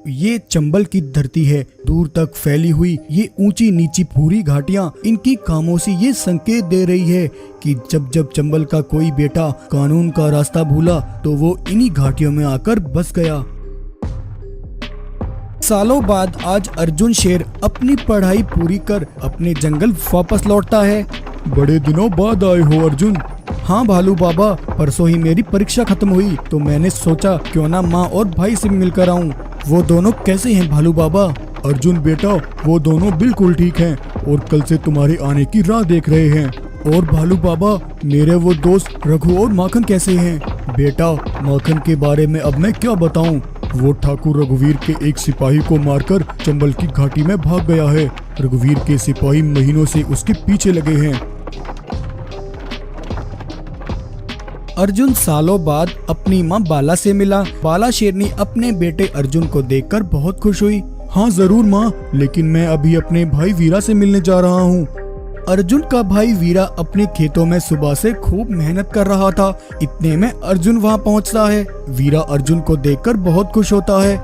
ये चंबल की धरती है। दूर तक फैली हुई ये ऊंची नीची पूरी घाटियां इनकी खामोशी ये संकेत दे रही है कि जब जब चंबल का कोई बेटा कानून का रास्ता भूला तो वो इन्हीं घाटियों में आकर बस गया। सालों बाद आज अर्जुन शेर अपनी पढ़ाई पूरी कर अपने जंगल वापस लौटता है। बड़े दिनों बाद आए हो अर्जुन। हाँ भालू बाबा, परसों ही मेरी परीक्षा खत्म हुई तो मैंने सोचा क्यों ना माँ और भाई से मिलकर आऊँ। वो दोनों कैसे हैं भालू बाबा? अर्जुन बेटा, वो दोनों बिल्कुल ठीक हैं और कल से तुम्हारे आने की राह देख रहे हैं। और भालू बाबा, मेरे वो दोस्त रघु और माखन कैसे हैं? बेटा, माखन के बारे में अब मैं क्या बताऊं? वो ठाकुर रघुवीर के एक सिपाही को मारकर चंबल की घाटी में भाग गया है। रघुवीर के सिपाही महीनों से उसके पीछे लगे हैं। अर्जुन सालों बाद अपनी माँ बाला से मिला। बाला शेरनी अपने बेटे अर्जुन को देखकर बहुत खुश हुई। हाँ जरूर माँ, लेकिन मैं अभी अपने भाई वीरा से मिलने जा रहा हूँ। अर्जुन का भाई वीरा अपने खेतों में सुबह से खूब मेहनत कर रहा था। इतने में अर्जुन वहाँ पहुँचता है। वीरा अर्जुन को देखकर बहुत खुश होता है।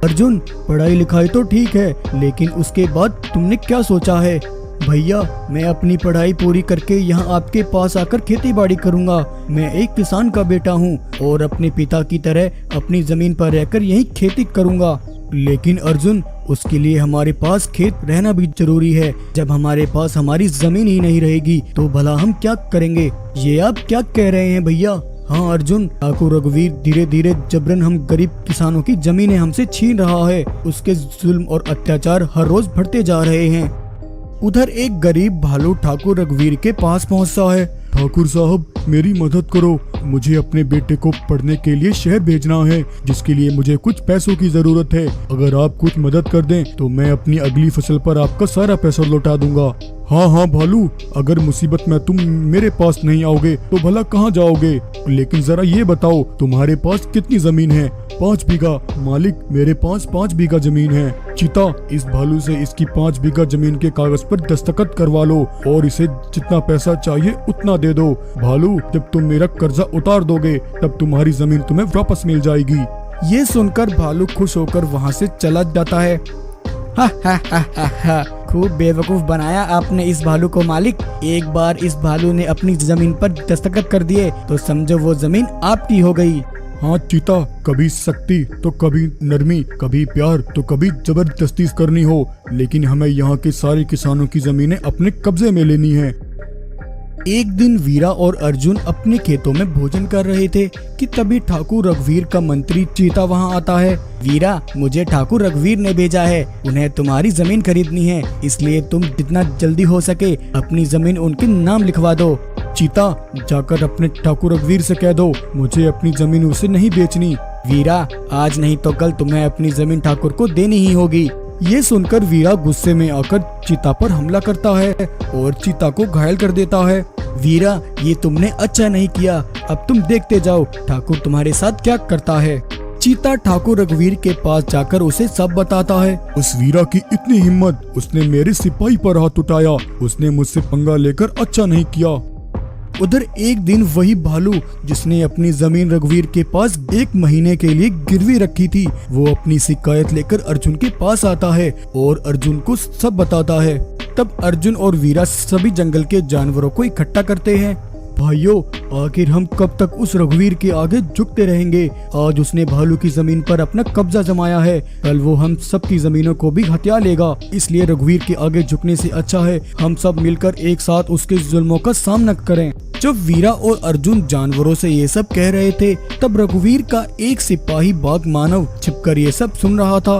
अर्जुन, पढ़ाई लिखाई तो ठीक है, लेकिन उसके बाद तुमने क्या सोचा है? भैया, मैं अपनी पढ़ाई पूरी करके यहाँ आपके पास आकर खेती बाड़ी करूँगा। मैं एक किसान का बेटा हूँ और अपने पिता की तरह अपनी जमीन पर रहकर यही खेती करूँगा। लेकिन अर्जुन, उसके लिए हमारे पास खेत रहना भी जरूरी है। जब हमारे पास हमारी जमीन ही नहीं रहेगी तो भला हम क्या करेंगे? ये आप क्या कह रहे हैं भैया? हाँ अर्जुन, ठाकुर रघुवीर धीरे धीरे जबरन हम गरीब किसानों की जमीनें हमसे छीन रहा है। उसके जुल्म और अत्याचार हर रोज बढ़ते जा रहे हैं। उधर एक गरीब भालू ठाकुर रघुवीर के पास पहुंचता है। ठाकुर साहब, मेरी मदद करो। मुझे अपने बेटे को पढ़ने के लिए शहर भेजना है, जिसके लिए मुझे कुछ पैसों की जरूरत है। अगर आप कुछ मदद कर दें तो मैं अपनी अगली फसल पर आपका सारा पैसा लौटा दूंगा। हाँ हाँ भालू, अगर मुसीबत में तुम मेरे पास नहीं आओगे तो भला कहाँ जाओगे? लेकिन जरा ये बताओ, तुम्हारे पास कितनी जमीन है? 5 बीघा। मालिक, मेरे पास 5 बीघा जमीन है। चीता, इस भालू से इसकी 5 बीघा जमीन के कागज पर दस्तखत करवा लो और इसे जितना पैसा चाहिए उतना दे दो। भालू, जब तुम मेरा कर्जा उतार दोगे तब तुम्हारी जमीन तुम्हें वापस मिल जाएगी। ये सुनकर भालू खुश होकर वहाँ से चला जाता है। हा हा हा हा हा, खूब बेवकूफ बनाया आपने इस भालू को मालिक। एक बार इस भालू ने अपनी जमीन पर दस्तखत कर दिए तो समझो वो जमीन आपकी हो गई। हाँ चीता, कभी सख्ती तो कभी नरमी, कभी प्यार तो कभी जबरदस्ती करनी हो, लेकिन हमें यहाँ के सारे किसानों की जमीनें अपने कब्जे में लेनी है। एक दिन वीरा और अर्जुन अपने खेतों में भोजन कर रहे थे कि तभी ठाकुर रघुवीर का मंत्री चीता वहां आता है। वीरा, मुझे ठाकुर रघुवीर ने भेजा है। उन्हें तुम्हारी जमीन खरीदनी है, इसलिए तुम जितना जल्दी हो सके अपनी जमीन उनके नाम लिखवा दो। चीता, जाकर अपने ठाकुर रघुवीर से कह दो मुझे अपनी जमीन उसे नहीं बेचनी। वीरा, आज नहीं तो कल तुम्हें अपनी जमीन ठाकुर को देनी ही होगी। ये सुनकर वीरा गुस्से में आकर चीता पर हमला करता है और चीता को घायल कर देता है। वीरा, ये तुमने अच्छा नहीं किया। अब तुम देखते जाओ ठाकुर तुम्हारे साथ क्या करता है। चीता ठाकुर रघुवीर के पास जाकर उसे सब बताता है। उस वीरा की इतनी हिम्मत, उसने मेरे सिपाही पर हाथ उठाया। उसने मुझसे पंगा लेकर अच्छा नहीं किया। उधर एक दिन वही भालू जिसने अपनी जमीन रघुवीर के पास 1 महीने के लिए गिरवी रखी थी, वो अपनी शिकायत लेकर अर्जुन के पास आता है और अर्जुन को सब बताता है। तब अर्जुन और वीरा सभी जंगल के जानवरों को इकट्ठा करते हैं। भाइयों, आखिर हम कब तक उस रघुवीर के आगे झुकते रहेंगे? आज उसने भालू की जमीन पर अपना कब्जा जमाया है, कल वो हम सब की जमीनों को भी हथिया लेगा। इसलिए रघुवीर के आगे झुकने से अच्छा है हम सब मिलकर एक साथ उसके जुल्मों का सामना करें। जब वीरा और अर्जुन जानवरों से ये सब कह रहे थे, तब रघुवीर का एक सिपाही बाघ मानव छिपकर ये सब सुन रहा था।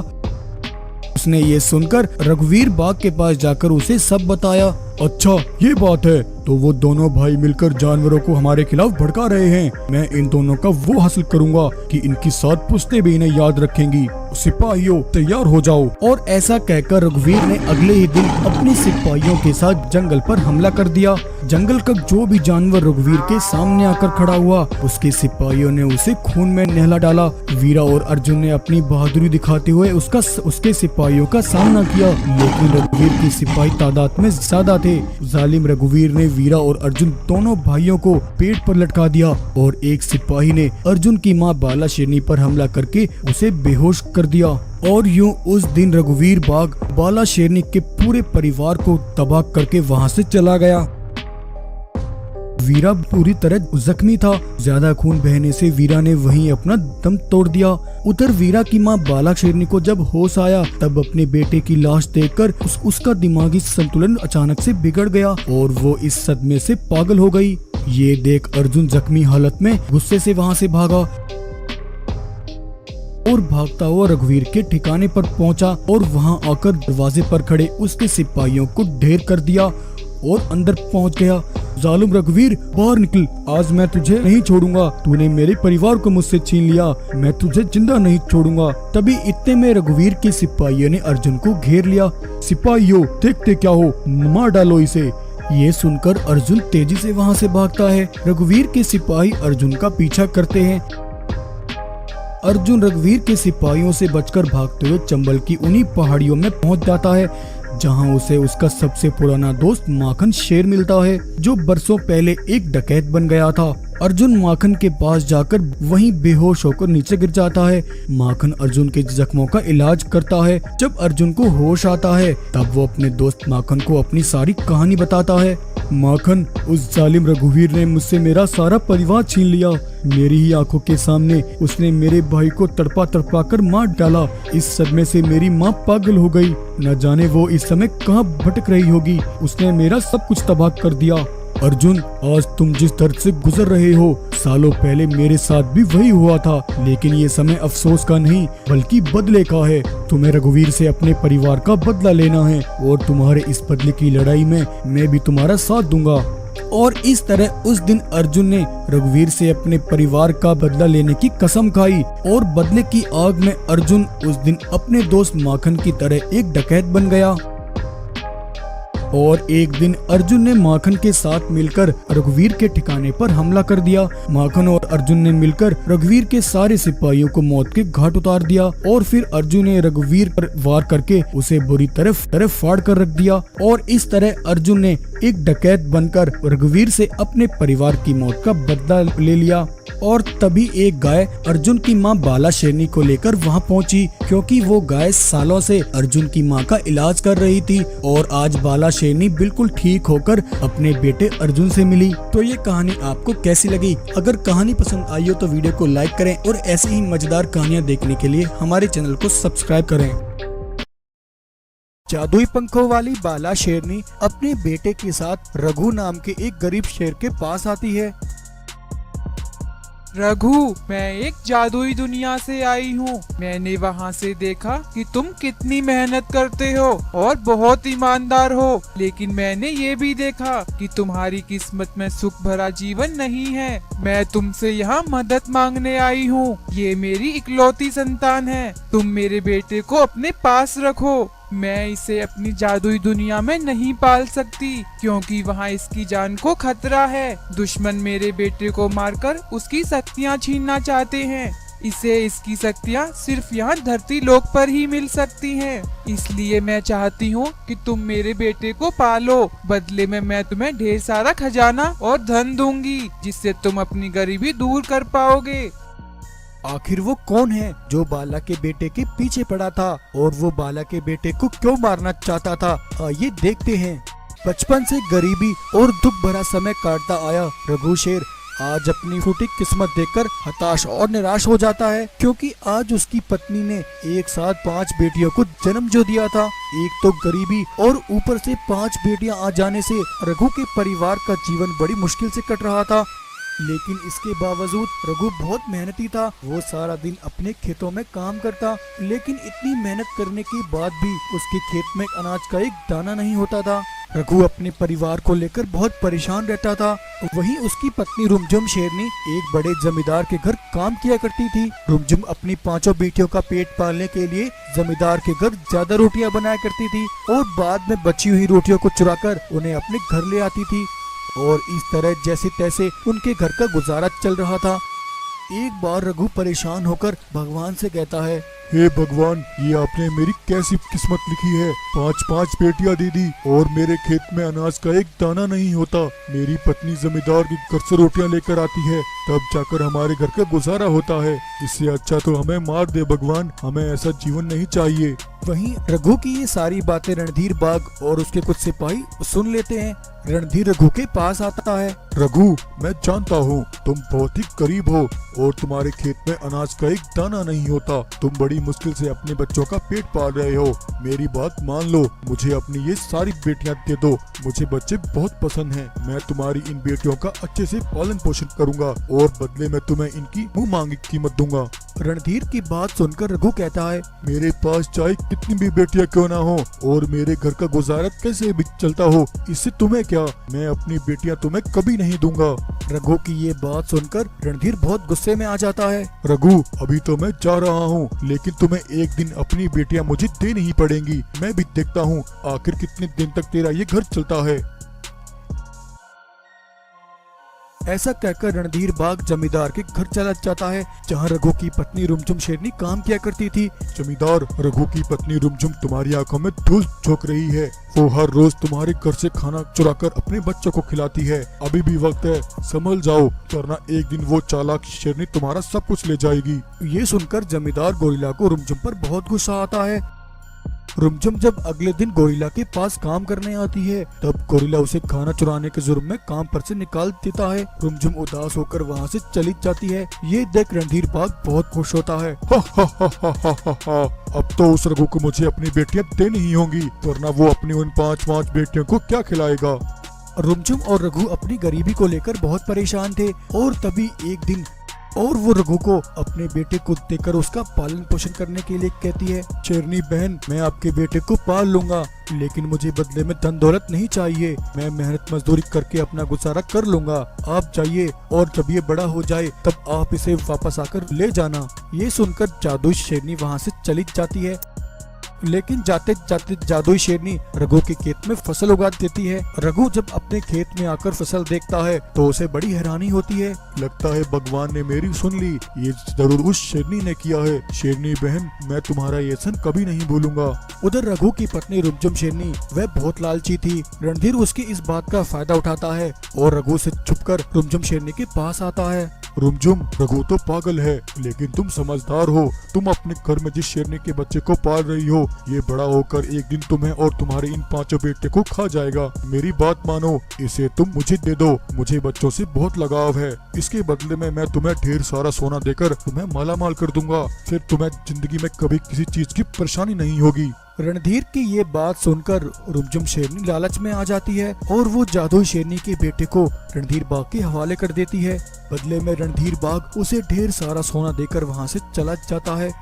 उसने ये सुनकर रघुवीर बाघ के पास जाकर उसे सब बताया। अच्छा, ये बात है, तो वो दोनों भाई मिलकर जानवरों को हमारे खिलाफ भड़का रहे हैं। मैं इन दोनों का वो हासिल करूंगा कि इनकी 7 पुश्तें भी इन्हें याद रखेंगी। सिपाहियों, तैयार हो जाओ। और ऐसा कहकर रघुवीर ने अगले ही दिन अपने सिपाहियों के साथ जंगल पर हमला कर दिया। जंगल का जो भी जानवर रघुवीर के सामने आकर खड़ा हुआ, उसके सिपाहियों ने उसे खून में नहला डाला। वीरा और अर्जुन ने अपनी बहादुरी दिखाते हुए उसके सिपाहियों का सामना किया, लेकिन रघुवीर के सिपाही तादाद में ज्यादा थे। जालिम रघुवीर ने वीरा और अर्जुन दोनों भाइयों को पेट पर लटका दिया और एक सिपाही ने अर्जुन की मां बाला शेरनी पर हमला करके उसे बेहोश कर दिया। और यूं उस दिन रघुवीर बाघ बाला शेरनी के पूरे परिवार को तबाह करके वहां से चला गया। वीरा पूरी तरह जख्मी था। ज्यादा खून बहने से वीरा ने वहीं अपना दम तोड़ दिया। उधर वीरा की मां बाला शेरनी को जब होश आया तब अपने बेटे की लाश देखकर उसका दिमागी संतुलन अचानक से बिगड़ गया और वो इस सदमे से पागल हो गई। ये देख अर्जुन जख्मी हालत में गुस्से से वहां से भागा और भागता हुआ रघुवीर के ठिकाने पर पहुंचा और वहां आकर दरवाजे पर खड़े उसके सिपाहियों को ढेर कर दिया और अंदर पहुंच गया। जालिम रघुवीर, बाहर निकल, आज मैं तुझे नहीं छोड़ूंगा। तूने मेरे परिवार को मुझसे छीन लिया, मैं तुझे जिंदा नहीं छोड़ूंगा। तभी इतने में रघुवीर के सिपाहियों ने अर्जुन को घेर लिया। सिपाहियों, देखते क्या हो, मार डालो इसे। ये सुनकर अर्जुन तेजी से वहां से भागता है। रघुवीर के सिपाही अर्जुन का पीछा करते हैं। अर्जुन रघुवीर के सिपाहियों से बचकर भागते हुए चंबल की उन्हीं पहाड़ियों में पहुंच जाता है जहां उसे उसका सबसे पुराना दोस्त माखन शेर मिलता है, जो बरसों पहले एक डकैत बन गया था। अर्जुन माखन के पास जाकर वहीं बेहोश होकर नीचे गिर जाता है। माखन अर्जुन के जख्मों का इलाज करता है। जब अर्जुन को होश आता है तब वो अपने दोस्त माखन को अपनी सारी कहानी बताता है। माखन, उस जालिम रघुवीर ने मुझसे मेरा सारा परिवार छीन लिया। मेरी ही आंखों के सामने उसने मेरे भाई को तड़पा तड़पा कर मार डाला। इस सदमे से मेरी माँ पागल हो गई। न जाने वो इस समय कहाँ भटक रही होगी। उसने मेरा सब कुछ तबाह कर दिया। अर्जुन, आज तुम जिस दर्द से गुजर रहे हो, सालों पहले मेरे साथ भी वही हुआ था, लेकिन ये समय अफसोस का नहीं बल्कि बदले का है। तुम्हें रघुवीर से अपने परिवार का बदला लेना है और तुम्हारे इस बदले की लड़ाई में मैं भी तुम्हारा साथ दूंगा। और इस तरह उस दिन अर्जुन ने रघुवीर से अपने परिवार का बदला लेने की कसम खाई और बदले की आग में अर्जुन उस दिन अपने दोस्त माखन की तरह एक डकैत बन गया। और एक दिन अर्जुन ने माखन के साथ मिलकर रघुवीर के ठिकाने पर हमला कर दिया। माखन और अर्जुन ने मिलकर रघुवीर के सारे सिपाहियों को मौत के घाट उतार दिया और फिर अर्जुन ने रघुवीर पर वार करके उसे बुरी तरह फाड़ कर रख दिया। और इस तरह अर्जुन ने एक डकैत बनकर रघुवीर से अपने परिवार की मौत का बदला ले लिया। और तभी एक गाय अर्जुन की मां बाला शेरनी को लेकर वहां पहुंची, क्योंकि वो गाय सालों से अर्जुन की मां का इलाज कर रही थी और आज बाला शेरनी बिल्कुल ठीक होकर अपने बेटे अर्जुन से मिली। तो ये कहानी आपको कैसी लगी? अगर कहानी पसंद आई हो तो वीडियो को लाइक करें और ऐसी ही मजेदार कहानियाँ देखने के लिए हमारे चैनल को सब्सक्राइब करें। जादुई पंखों वाली बाला शेरनी अपने बेटे के साथ रघु नाम के एक गरीब शेर के पास आती है। रघु, मैं एक जादुई दुनिया से आई हूँ। मैंने वहाँ से देखा कि तुम कितनी मेहनत करते हो और बहुत ईमानदार हो, लेकिन मैंने ये भी देखा कि तुम्हारी किस्मत में सुख भरा जीवन नहीं है। मैं तुमसे यहाँ मदद मांगने आई हूँ। ये मेरी इकलौती संतान है। तुम मेरे बेटे को अपने पास रखो। मैं इसे अपनी जादुई दुनिया में नहीं पाल सकती, क्योंकि वहाँ इसकी जान को खतरा है। दुश्मन मेरे बेटे को मारकर उसकी शक्तियाँ छीनना चाहते हैं। इसे इसकी शक्तियाँ सिर्फ यहाँ धरती लोक पर ही मिल सकती हैं। इसलिए मैं चाहती हूँ कि तुम मेरे बेटे को पालो। बदले में मैं तुम्हें ढेर सारा खजाना और धन दूंगी, जिससे तुम अपनी गरीबी दूर कर पाओगे। आखिर वो कौन है जो बाला के बेटे के पीछे पड़ा था और वो बाला के बेटे को क्यों मारना चाहता था? आइए देखते हैं। बचपन से गरीबी और दुख भरा समय काटता आया रघु शेर आज अपनी फूटी किस्मत देखकर हताश और निराश हो जाता है, क्योंकि आज उसकी पत्नी ने एक साथ 5 बेटियों को जन्म जो दिया था। एक तो गरीबी और ऊपर से 5 बेटियां आ जाने से रघु के परिवार का जीवन बड़ी मुश्किल से कट रहा था। लेकिन इसके बावजूद रघु बहुत मेहनती था। वो सारा दिन अपने खेतों में काम करता, लेकिन इतनी मेहनत करने के बाद भी उसके खेत में अनाज का एक दाना नहीं होता था। रघु अपने परिवार को लेकर बहुत परेशान रहता था। वहीं उसकी पत्नी रुमझुम शेरनी एक बड़े जमींदार के घर काम किया करती थी। रुमझुम अपनी 5 बेटियों का पेट पालने के लिए जमींदार के घर ज्यादा रोटियां बनाया करती थी और बाद में बची हुई रोटियों को चुराकर उन्हें अपने घर ले आती थी। और इस तरह जैसे तैसे उनके घर का गुजारा चल रहा था। एक बार रघु परेशान होकर भगवान से कहता है, हे भगवान, ये आपने मेरी कैसी किस्मत लिखी है। 5-5 बेटियां दे दी और मेरे खेत में अनाज का एक दाना नहीं होता। मेरी पत्नी जमींदार के घर से रोटियां लेकर आती है, तब जाकर हमारे घर का गुजारा होता है। इससे अच्छा तो हमें मार दे भगवान, हमें ऐसा जीवन नहीं चाहिए। वहीं रघु की ये सारी बातें रणधीर बाघ और उसके कुछ सिपाही सुन लेते हैं। रणधीर रघु के पास आता है। रघु, मैं जानता हूँ तुम बहुत ही गरीब हो और तुम्हारे खेत में अनाज का एक दाना नहीं होता। तुम बड़ी मुश्किल से अपने बच्चों का पेट पाल रहे हो। मेरी बात मान लो, मुझे अपनी ये सारी बेटियां दे दो। मुझे बच्चे बहुत पसंद हैं। मैं तुम्हारी इन बेटियों का अच्छे से पालन पोषण करूंगा और बदले में तुम्हें इनकी मुंह मांगी कीमत दूंगा। रणधीर की बात सुनकर रघु कहता है, मेरे पास चाहे कितनी भी बेटियां क्यों ना हो और मेरे घर का गुजारा कैसे भी चलता हो, इससे तुम्हें क्या, मैं अपनी बेटियां तुम्हें कभी नहीं दूंगा। रघु की ये बात सुनकर रणधीर बहुत गुस्से में आ जाता है। रघु, अभी तो मैं जा रहा हूँ, लेकिन तुम्हें एक दिन अपनी बेटियां मुझे देनी ही पड़ेंगी। मैं भी देखता हूँ आखिर कितने दिन तक तेरा ये घर चलता है। ऐसा कहकर रणधीर बाघ जमींदार के घर चला जाता है, जहाँ रघु की पत्नी रुमझुम शेरनी काम किया करती थी। जमींदार, रघु की पत्नी रुमझुम तुम्हारी आंखों में धूल झोंक रही है। वो हर रोज तुम्हारे घर से खाना चुराकर अपने बच्चों को खिलाती है। अभी भी वक्त है, संभल जाओ, वरना एक दिन वो चालाक शेरनी तुम्हारा सब कुछ ले जाएगी। ये सुनकर जमींदार गोरिल्ला को रुमझुम पर बहुत गुस्सा आता है। रुमझुम जब अगले दिन गोरिल्ला के पास काम करने आती है, तब गोरिल्ला उसे खाना चुराने के जुर्म में काम पर से निकाल देता है। रुमझुम उदास होकर वहाँ से चली जाती है। ये देख रणधीर बाघ बहुत खुश होता है। हा हा हा हा हा हा हा। अब तो उस रघु को मुझे अपनी बेटियां देनी ही होंगी, वरना वो अपनी उन 5-5 बेटियों को क्या खिलाएगा। रुमझुम और रघु अपनी गरीबी को लेकर बहुत परेशान थे और तभी एक दिन और वो रघु को अपने बेटे को देकर उसका पालन पोषण करने के लिए कहती है, शेरनी बहन, मैं आपके बेटे को पाल लूंगा, लेकिन मुझे बदले में धन दौलत नहीं चाहिए। मैं मेहनत मजदूरी करके अपना गुजारा कर लूंगा। आप जाइए और जब ये बड़ा हो जाए तब आप इसे वापस आकर ले जाना। ये सुनकर जादुई शेरनी वहाँ से चली जाती है, लेकिन जाते जाते जादुई शेरनी रघु के खेत में फसल उगा देती है। रघु जब अपने खेत में आकर फसल देखता है तो उसे बड़ी हैरानी होती है। लगता है भगवान ने मेरी सुन ली, ये जरूर उस शेरनी ने किया है। शेरनी बहन, मैं तुम्हारा ये सन कभी नहीं भूलूंगा। उधर रघु की पत्नी रुमझुम शेरनी वह बहुत लालची थी। रणधीर उसकी इस बात का फायदा उठाता है और रघु से छुपकर रुमझुम शेरनी के पास आता है। रुमझुम, रघु तो पागल है, लेकिन तुम समझदार हो। तुम अपने घर में जिस शेरनी के बच्चे को पाल रही हो, ये बड़ा होकर एक दिन तुम्हें और तुम्हारे इन 5 बेटे को खा जाएगा। मेरी बात मानो, इसे तुम मुझे दे दो। मुझे बच्चों से बहुत लगाव है। इसके बदले में मैं तुम्हें ढेर सारा सोना देकर तुम्हें मालामाल कर दूंगा। फिर तुम्हें जिंदगी में कभी किसी चीज की परेशानी नहीं होगी। रणधीर की ये बात सुनकर रुमझुम शेरनी लालच में आ जाती है और वो जादुई शेरनी के बेटे को रणधीर बाघ के हवाले कर देती है। बदले में रणधीर बाघ उसे ढेर सारा सोना देकर वहाँ से चला जाता है।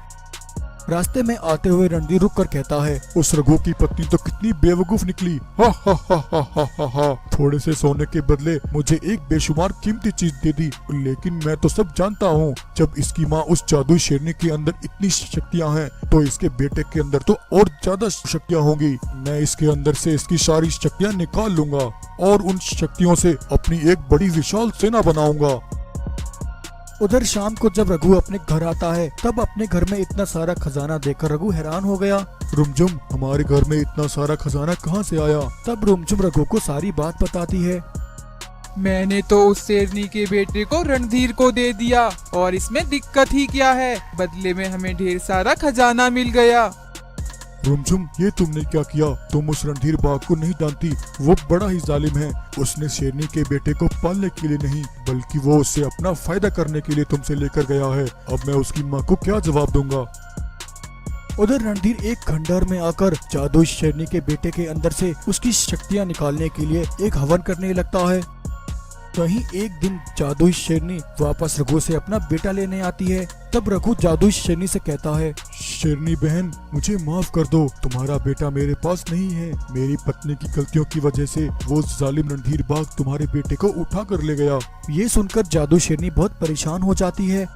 रास्ते में आते हुए रणधीर रुक कर कहता है, उस रघु की पत्नी तो कितनी बेवकूफ निकली। हा हा हा हा हा हा हा। थोड़े से सोने के बदले मुझे एक बेशुमार कीमती चीज दे दी, लेकिन मैं तो सब जानता हूँ। जब इसकी माँ उस जादुई शेरनी के अंदर इतनी शक्तियाँ हैं, तो इसके बेटे के अंदर तो और ज्यादा शक्तियाँ होंगी। मैं इसके अंदर से इसकी सारी शक्तियाँ निकाल लूंगा और उन शक्तियों से अपनी एक बड़ी विशाल सेना बनाऊंगा। उधर शाम को जब रघु अपने घर आता है, तब अपने घर में इतना सारा खजाना देखकर रघु हैरान हो गया। रुमझुम, हमारे घर में इतना सारा खजाना कहाँ से आया? तब रुमझुम रघु को सारी बात बताती है। मैंने तो उस शेरनी के बेटे को रणधीर को दे दिया और इसमें दिक्कत ही क्या है, बदले में हमें ढेर सारा खजाना मिल गया। रुमझुम, ये तुमने क्या किया? तुम उस रणधीर बाघ को नहीं जानती, वो बड़ा ही जालिम है। उसने शेरनी के बेटे को पालने के लिए नहीं, बल्कि वो उससे अपना फायदा करने के लिए तुमसे लेकर गया है। अब मैं उसकी माँ को क्या जवाब दूंगा? उधर रणधीर एक खंडहर में आकर जादुई शेरनी के बेटे के अंदर से उसकी शक्तियाँ निकालने के लिए एक हवन करने लगता है। वहीं एक दिन जादुई शेरनी वापस रघु से अपना बेटा लेने आती है। तब रघु जादुई शेरनी से कहता है, शेरनी बहन, मुझे माफ कर दो, तुम्हारा बेटा मेरे पास नहीं है। मेरी पत्नी की गलतियों की वजह से वो जालिम रणधीर बाघ तुम्हारे बेटे को उठा कर ले गया। ये सुनकर जादुई शेरनी बहुत परेशान हो जाती है।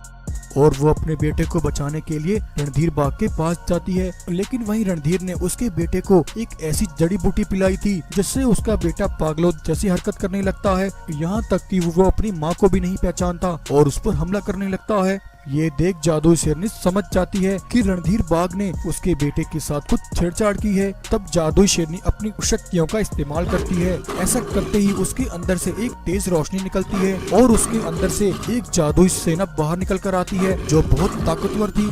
और वो अपने बेटे को बचाने के लिए रणधीर बाग के पास जाती है। लेकिन वहीं रणधीर ने उसके बेटे को एक ऐसी जड़ी बूटी पिलाई थी जिससे उसका बेटा पागलों जैसी हरकत करने लगता है, यहाँ तक कि वो अपनी माँ को भी नहीं पहचानता और उस पर हमला करने लगता है। ये देख जादुई शेरनी समझ जाती है कि रणधीर बाग ने उसके बेटे के साथ कुछ छेड़छाड़ की है। तब जादुई शेरनी अपनी शक्तियों का इस्तेमाल करती है। ऐसा करते ही उसके अंदर से एक तेज रोशनी निकलती है और उसके अंदर से एक जादुई सेना बाहर निकल कर आती है जो बहुत ताकतवर थी।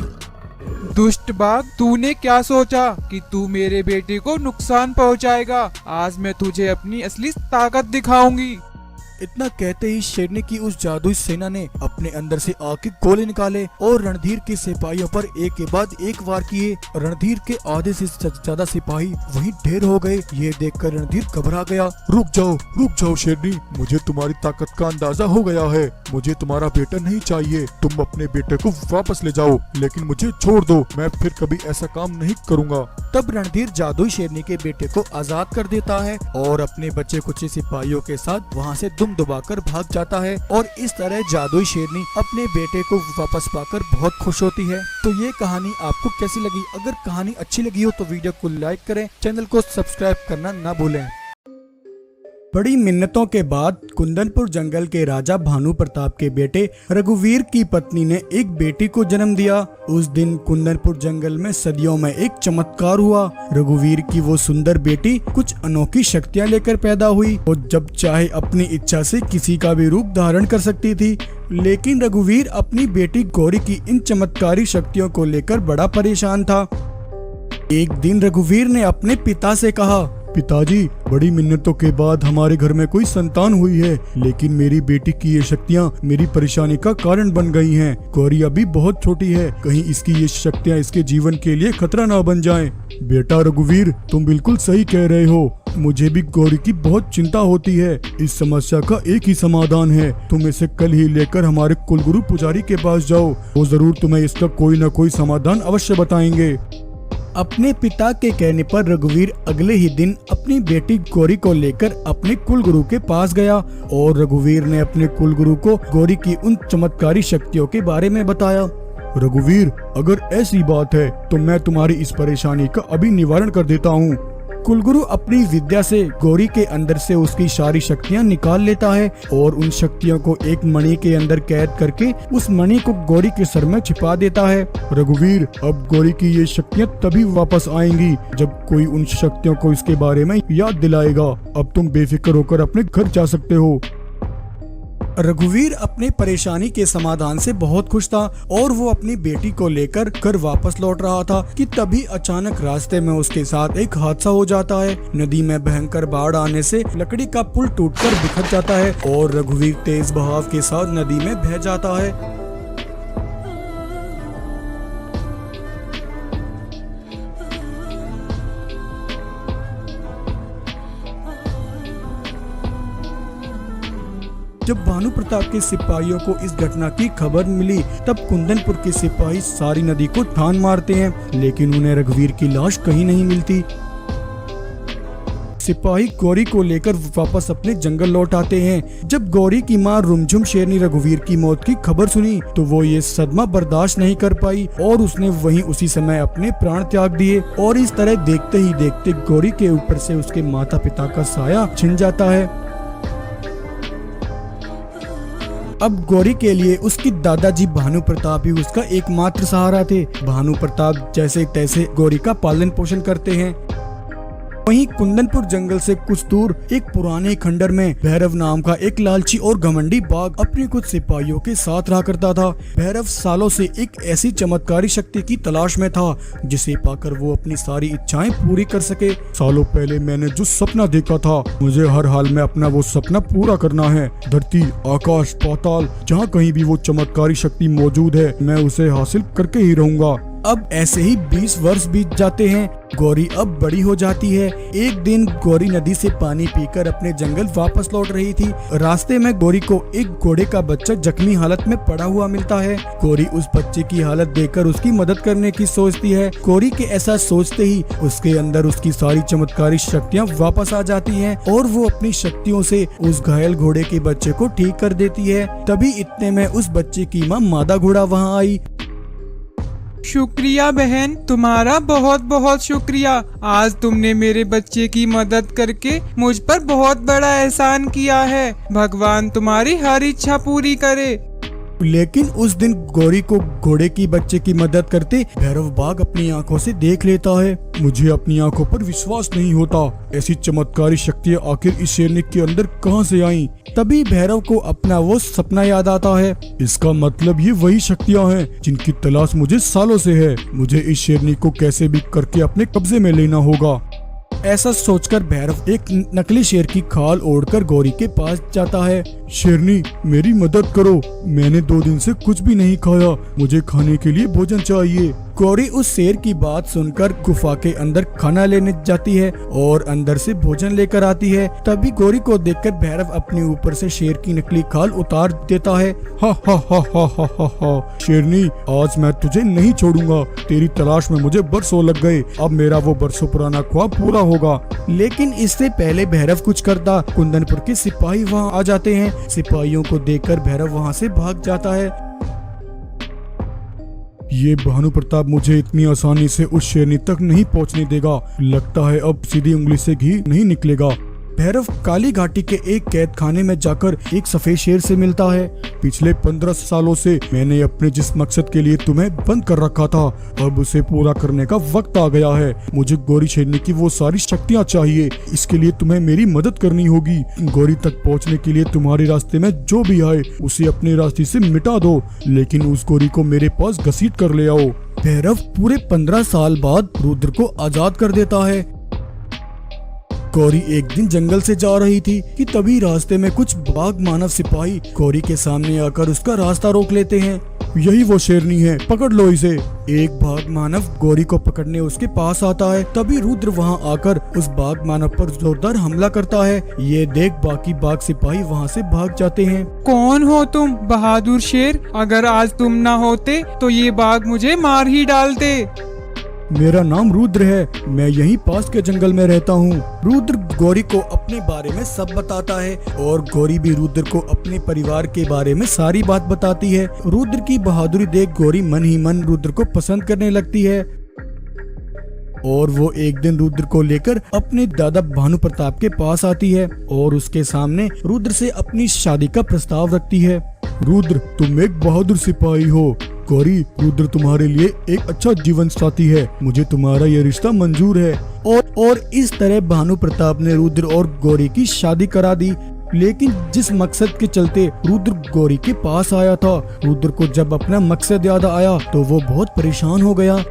दुष्ट बाघ, तूने क्या सोचा कि तू मेरे बेटे को नुकसान पहुंचाएगा? आज मैं तुझे अपनी असली ताकत दिखाऊंगी। इतना कहते ही शेरनी की उस जादुई सेना ने अपने अंदर से आग के गोले निकाले और रणधीर के सिपाहियों पर एक के बाद एक वार किए। रणधीर के आधे से ज्यादा सिपाही वहीं ढेर हो गए। ये देखकर रणधीर घबरा गया। रुक जाओ शेरनी, मुझे तुम्हारी ताकत का अंदाजा हो गया है। मुझे तुम्हारा बेटा नहीं चाहिए, तुम अपने बेटे को वापस ले जाओ, लेकिन मुझे छोड़ दो, मैं फिर कभी ऐसा काम नहीं करूँगा। तब रणधीर जादुई शेरनी के बेटे को आजाद कर देता है और अपने बच्चे कुछ सिपाहियों के साथ वहाँ से दुम दबाकर भाग जाता है। और इस तरह जादुई शेरनी अपने बेटे को वापस पाकर बहुत खुश होती है। तो ये कहानी आपको कैसी लगी? अगर कहानी अच्छी लगी हो तो वीडियो को लाइक करें, चैनल को सब्सक्राइब करना ना भूलें। बड़ी मिन्नतों के बाद कुंदनपुर जंगल के राजा भानु प्रताप के बेटे रघुवीर की पत्नी ने एक बेटी को जन्म दिया। उस दिन कुंदनपुर जंगल में सदियों में एक चमत्कार हुआ। रघुवीर की वो सुंदर बेटी कुछ अनोखी शक्तियां लेकर पैदा हुई और जब चाहे अपनी इच्छा से किसी का भी रूप धारण कर सकती थी। लेकिन रघुवीर अपनी बेटी गौरी की इन चमत्कारी शक्तियों को लेकर बड़ा परेशान था। एक दिन रघुवीर ने अपने पिता से कहा, पिताजी, बड़ी मिन्नतों के बाद हमारे घर में कोई संतान हुई है, लेकिन मेरी बेटी की ये शक्तियाँ मेरी परेशानी का कारण बन गई हैं। गौरी अभी बहुत छोटी है, कहीं इसकी ये शक्तियाँ इसके जीवन के लिए खतरा ना बन जाएं। बेटा रघुवीर, तुम बिल्कुल सही कह रहे हो। मुझे भी गौरी की बहुत चिंता होती है। इस समस्या का एक ही समाधान है, तुम इसे कल ही लेकर हमारे कुलगुरु पुजारी के पास जाओ, वो जरूर तुम्हें इसका कोई न कोई समाधान अवश्य बताएंगे। अपने पिता के कहने पर रघुवीर अगले ही दिन अपनी बेटी गौरी को लेकर अपने कुलगुरु के पास गया और रघुवीर ने अपने कुलगुरु को गौरी की उन चमत्कारी शक्तियों के बारे में बताया। रघुवीर, अगर ऐसी बात है तो मैं तुम्हारी इस परेशानी का अभी निवारण कर देता हूँ। कुलगुरु अपनी विद्या से गौरी के अंदर से उसकी सारी शक्तियां निकाल लेता है और उन शक्तियों को एक मणि के अंदर कैद करके उस मणि को गौरी के सर में छिपा देता है। रघुवीर, अब गौरी की ये शक्तियां तभी वापस आएंगी जब कोई उन शक्तियों को इसके बारे में याद दिलाएगा। अब तुम बेफिक्र होकर अपने घर जा सकते हो। रघुवीर अपने परेशानी के समाधान से बहुत खुश था और वो अपनी बेटी को लेकर घर वापस लौट रहा था कि तभी अचानक रास्ते में उसके साथ एक हादसा हो जाता है। नदी में भयंकर बाढ़ आने से लकड़ी का पुल टूटकर बिखर जाता है और रघुवीर तेज बहाव के साथ नदी में बह जाता है। जब भानु प्रताप के सिपाहियों को इस घटना की खबर मिली तब कुंदनपुर के सिपाही सारी नदी को ठान मारते हैं, लेकिन उन्हें रघुवीर की लाश कहीं नहीं मिलती। सिपाही गौरी को लेकर वापस अपने जंगल लौट आते हैं। जब गौरी की मां रुमझुम शेरनी रघुवीर की मौत की खबर सुनी तो वो ये सदमा बर्दाश्त नहीं कर पाई और उसने वहीं उसी समय अपने प्राण त्याग दिए। और इस तरह देखते ही देखते गौरी के ऊपर से उसके माता पिता का साया छिन जाता है। अब गौरी के लिए उसकी दादाजी भानु प्रताप ही उसका एकमात्र सहारा थे। भानु प्रताप जैसे तैसे गौरी का पालन पोषण करते हैं। वहीं कुंदनपुर जंगल से कुछ दूर एक पुराने खंडर में भैरव नाम का एक लालची और घमंडी बाघ अपने कुछ सिपाहियों के साथ रहा करता था। भैरव सालों से एक ऐसी चमत्कारी शक्ति की तलाश में था जिसे पाकर वो अपनी सारी इच्छाएं पूरी कर सके। सालों पहले मैंने जो सपना देखा था, मुझे हर हाल में अपना वो सपना पूरा करना है। धरती, आकाश, पाताल, जहाँ कहीं भी वो चमत्कारी शक्ति मौजूद है, मैं उसे हासिल करके ही रहूंगा। अब ऐसे ही 20 वर्ष बीत जाते हैं। गौरी अब बड़ी हो जाती है। एक दिन गौरी नदी से पानी पीकर अपने जंगल वापस लौट रही थी। रास्ते में गौरी को एक घोड़े का बच्चा जख्मी हालत में पड़ा हुआ मिलता है। गौरी उस बच्चे की हालत देखकर उसकी मदद करने की सोचती है। गौरी के ऐसा सोचते ही उसके अंदर उसकी सारी चमत्कारी शक्तियाँ वापस आ जाती हैं और वो अपनी शक्तियों से उस घायल घोड़े के बच्चे को ठीक कर देती है। तभी इतने में उस बच्चे की माँ मादा घोड़ा वहाँ आई। शुक्रिया बहन, तुम्हारा बहुत बहुत शुक्रिया। आज तुमने मेरे बच्चे की मदद करके मुझ पर बहुत बड़ा एहसान किया है। भगवान तुम्हारी हर इच्छा पूरी करे। लेकिन उस दिन गौरी को घोड़े की बच्चे की मदद करते भैरव बाघ अपनी आंखों से देख लेता है। मुझे अपनी आंखों पर विश्वास नहीं होता। ऐसी चमत्कारी शक्तियाँ आखिर इस शेरनी के अंदर कहां से आईं? तभी भैरव को अपना वो सपना याद आता है। इसका मतलब ये वही शक्तियाँ हैं जिनकी तलाश मुझे सालों से है। मुझे इस शेरनी को कैसे भी करके अपने कब्जे में लेना होगा। ऐसा सोचकर भैरव एक नकली शेर की खाल ओढ़कर गौरी के पास जाता है। शेरनी, मेरी मदद करो। मैंने 2 दिन से कुछ भी नहीं खाया। मुझे खाने के लिए भोजन चाहिए। गौरी उस शेर की बात सुनकर गुफा के अंदर खाना लेने जाती है और अंदर से भोजन लेकर आती है। तभी गौरी को देखकर भैरव अपने ऊपर से शेर की नकली खाल उतार देता है। हा हा हा हा हा हा हा। शेरनी, आज मैं तुझे नहीं छोड़ूंगा। तेरी तलाश में मुझे बरसों लग गए। अब मेरा वो बरसों पुराना ख्वाब पूरा होगा। लेकिन इससे पहले भैरव कुछ करता, कुंदनपुर के सिपाही वहाँ आ जाते हैं। सिपाहियों को देखकर भैरव वहाँ से भाग जाता है। ये भानु प्रताप मुझे इतनी आसानी से उस शेरनी तक नहीं पहुंचने देगा। लगता है अब सीधी उंगली से घी नहीं निकलेगा। भैरव काली घाटी के एक कैद खाने में जाकर एक सफेद शेर से मिलता है। पिछले 15 सालों से मैंने अपने जिस मकसद के लिए तुम्हें बंद कर रखा था, अब उसे पूरा करने का वक्त आ गया है। मुझे गौरी शेरनी की वो सारी शक्तियाँ चाहिए। इसके लिए तुम्हें मेरी मदद करनी होगी। गौरी तक पहुँचने के लिए तुम्हारे रास्ते में जो भी आए उसे अपने रास्ते से मिटा दो, लेकिन उस गौरी को मेरे पास घसीट कर ले आओ। भैरव पूरे 15 साल बाद रुद्र को आजाद कर देता है। गौरी एक दिन जंगल से जा रही थी कि तभी रास्ते में कुछ बाघ मानव सिपाही गौरी के सामने आकर उसका रास्ता रोक लेते हैं। यही वो शेरनी है, पकड़ लो इसे। एक बाघ मानव गौरी को पकड़ने उसके पास आता है। तभी रुद्र वहां आकर उस बाघ मानव पर जोरदार हमला करता है। ये देख बाकी बाघ सिपाही वहां से भाग जाते हैं। कौन हो तुम बहादुर शेर? अगर आज तुम ना होते तो ये बाघ मुझे मार ही डालते। मेरा नाम रुद्र है। मैं यहीं पास के जंगल में रहता हूँ। रुद्र गौरी को अपने बारे में सब बताता है और गौरी भी रुद्र को अपने परिवार के बारे में सारी बात बताती है। रुद्र की बहादुरी देख गौरी मन ही मन रुद्र को पसंद करने लगती है और वो एक दिन रुद्र को लेकर अपने दादा भानु प्रताप के पास आती है और उसके सामने रुद्र से अपनी शादी का प्रस्ताव रखती है। रुद्र, तुम एक बहादुर सिपाही हो। गौरी, रुद्र तुम्हारे लिए एक अच्छा जीवन साथी है। मुझे तुम्हारा ये रिश्ता मंजूर है। और इस तरह भानु प्रताप ने रुद्र और गौरी की शादी करा दी। लेकिन जिस मकसद के चलते रुद्र गौरी के पास आया था, रुद्र को जब अपना मकसद याद आया तो वो बहुत परेशान हो गया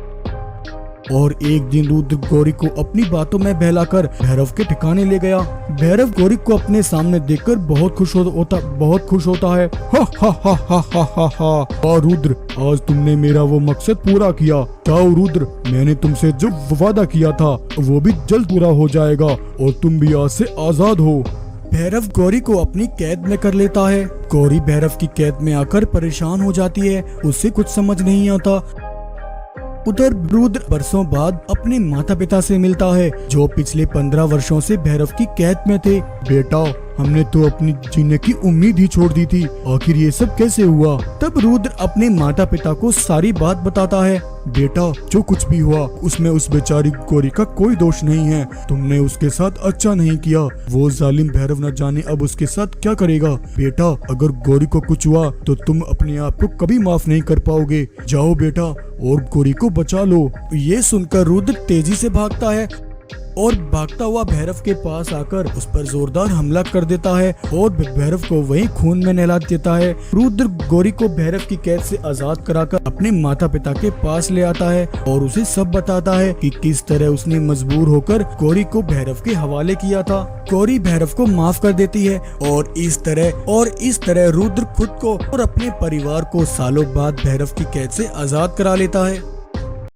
और एक दिन रुद्र गौरी को अपनी बातों में बहलाकर भैरव के ठिकाने ले गया। भैरव गौरी को अपने सामने देखकर बहुत खुश होता है। हा हा हा हा हा हा हा। और रुद्र, आज तुमने मेरा वो मकसद पूरा किया। जाओ रुद्र, मैंने तुमसे जो वादा किया था वो भी जल्द पूरा हो जाएगा और तुम भी आज से आजाद हो। भैरव गौरी को अपनी कैद में कर लेता है। गौरी भैरव की कैद में आकर परेशान हो जाती है। उसे कुछ समझ नहीं आता। उधर रुद्र बरसों बाद अपने माता पिता से मिलता है जो पिछले 15 वर्षों से भैरव की कैद में थे। बेटा, हमने तो अपनी जीने की उम्मीद ही छोड़ दी थी। आखिर ये सब कैसे हुआ? तब रुद्र अपने माता पिता को सारी बात बताता है। बेटा, जो कुछ भी हुआ उसमें उस बेचारी गौरी का कोई दोष नहीं है। तुमने उसके साथ अच्छा नहीं किया। वो जालिम भैरव न जाने अब उसके साथ क्या करेगा। बेटा, अगर गौरी को कुछ हुआ तो तुम अपने आप को कभी माफ नहीं कर पाओगे। जाओ बेटा और गौरी को बचा लो। ये सुनकर रुद्र तेजी से भागता है और भागता हुआ भैरव के पास आकर उस पर जोरदार हमला कर देता है और भैरव को वहीं खून में नहला देता है। रुद्र गौरी को भैरव की कैद से आजाद कराकर अपने माता पिता के पास ले आता है और उसे सब बताता है कि किस तरह उसने मजबूर होकर गौरी को भैरव के हवाले किया था। गौरी भैरव को माफ कर देती है और इस तरह रुद्र खुद को और अपने परिवार को सालों बाद भैरव की कैद से आजाद करा लेता है।